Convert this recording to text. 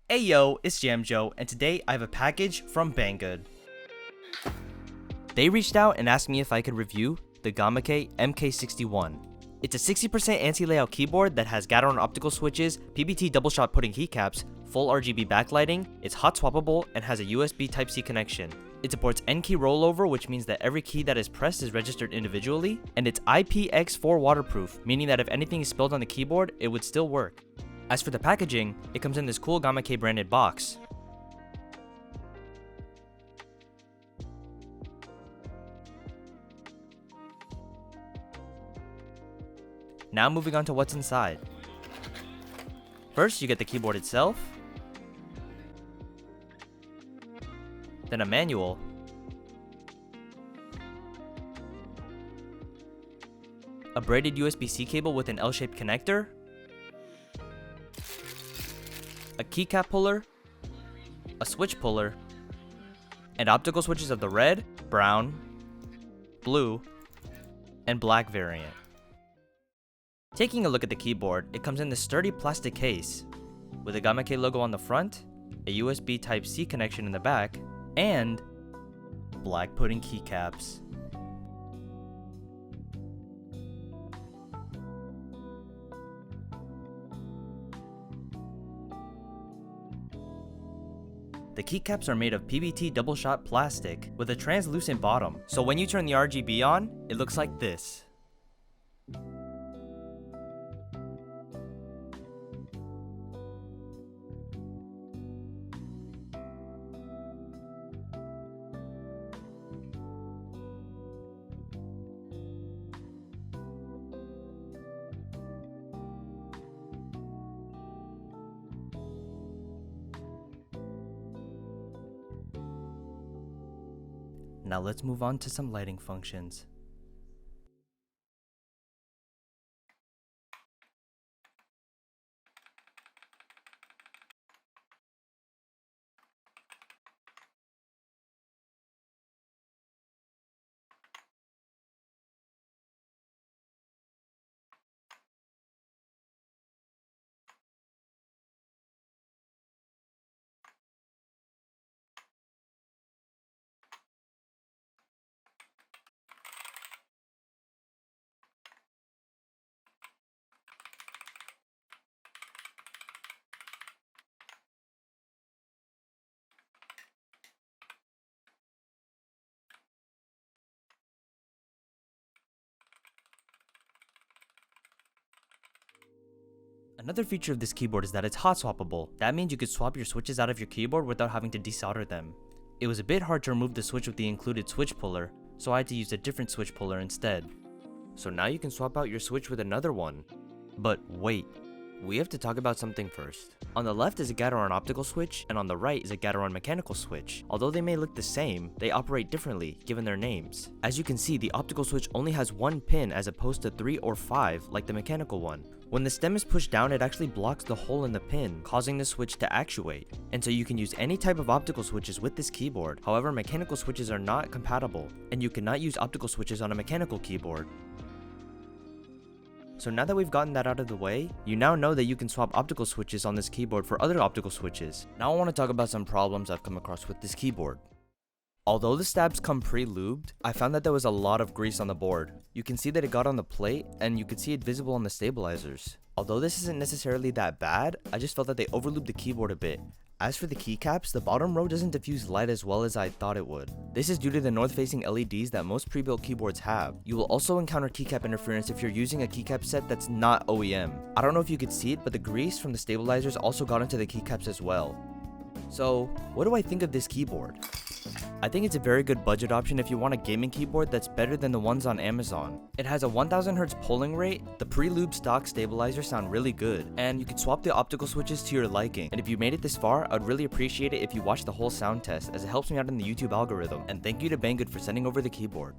Hey yo, it's Jamjo, and today I have a package from Banggood. They reached out and asked me if I could review the Gamakay MK61. It's a 60% anti-layout keyboard that has Gateron optical switches, PBT double shot putting keycaps, full RGB backlighting, it's hot swappable, and has a USB Type-C connection. It supports N-key rollover, which means that every key that is pressed is registered individually, and it's IPX4 waterproof, meaning that if anything is spilled on the keyboard, it would still work. As for the packaging, it comes in this cool Gamakay branded box. Now moving on to what's inside. First, you get the keyboard itself, then a manual, a braided USB-C cable with an L-shaped connector, a keycap puller, a switch puller, and optical switches of the red, brown, blue, and black variant. Taking a look at the keyboard, it comes in this sturdy plastic case with a Gamakay logo on the front, a USB Type-C connection in the back, and black pudding keycaps. The keycaps are made of PBT double shot plastic with a translucent bottom, so when you turn the RGB on, it looks like this. Now let's move on to some lighting functions. Another feature of this keyboard is that it's hot swappable. That means you could swap your switches out of your keyboard without having to desolder them. It was a bit hard to remove the switch with the included switch puller, so I had to use a different switch puller instead. So now you can swap out your switch with another one. But wait, we have to talk about something first. On the left is a Gateron optical switch, and on the right is a Gateron mechanical switch. Although they may look the same, they operate differently given their names. As you can see, the optical switch only has one pin as opposed to 3 or 5 like the mechanical one. When the stem is pushed down, it actually blocks the hole in the pin, causing the switch to actuate. And so you can use any type of optical switches with this keyboard. However, mechanical switches are not compatible, and you cannot use optical switches on a mechanical keyboard. So now that we've gotten that out of the way, you now know that you can swap optical switches on this keyboard for other optical switches. Now I want to talk about some problems I've come across with this keyboard. Although the stabs come pre-lubed, I found that there was a lot of grease on the board. You can see that it got on the plate, and you could see it visible on the stabilizers. Although this isn't necessarily that bad, I just felt that they overlubed the keyboard a bit. As for the keycaps, the bottom row doesn't diffuse light as well as I thought it would. This is due to the north-facing LEDs that most pre-built keyboards have. You will also encounter keycap interference if you're using a keycap set that's not OEM. I don't know if you could see it, but the grease from the stabilizers also got into the keycaps as well. So, what do I think of this keyboard? I think it's a very good budget option if you want a gaming keyboard that's better than the ones on Amazon. It has a 1000Hz polling rate, the pre-lubed stock stabilizers sound really good, and you can swap the optical switches to your liking. And if you made it this far, I'd really appreciate it if you watch the whole sound test, as it helps me out in the YouTube algorithm. And thank you to Banggood for sending over the keyboard.